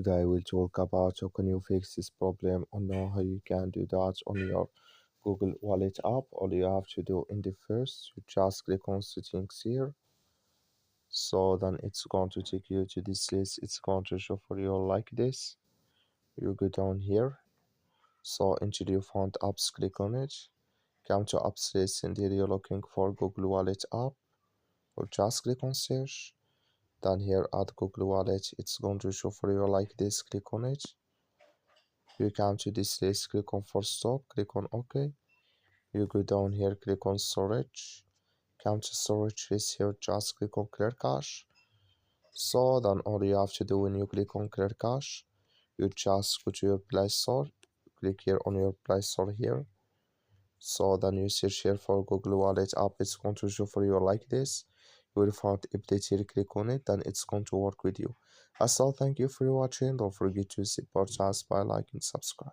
Today we'll talk about how can you fix this problem or know how you can do that on your Google Wallet app. All you have to do in the first, you just click on settings here. So then it's going to take you to this list. It's going to show for you like this. You go down here. So into your found apps, click on it. Come to apps list and here you're looking for Google Wallet app. Or just click on search. Then here at Google Wallet, it's going to show for you like this. Click on it. You come to this list, click on force stop, click on OK. You go down here, click on storage. Come to storage list here, just click on clear cache. So then all you have to do when you click on clear cache, you just go to your Play Store, click here on your Play Store here. So then you search here for Google Wallet app, it's going to show for you like this. You will find update here, click on it, then it's going to work with you. As well, thank you for watching. Don't forget to support us by liking and subscribe.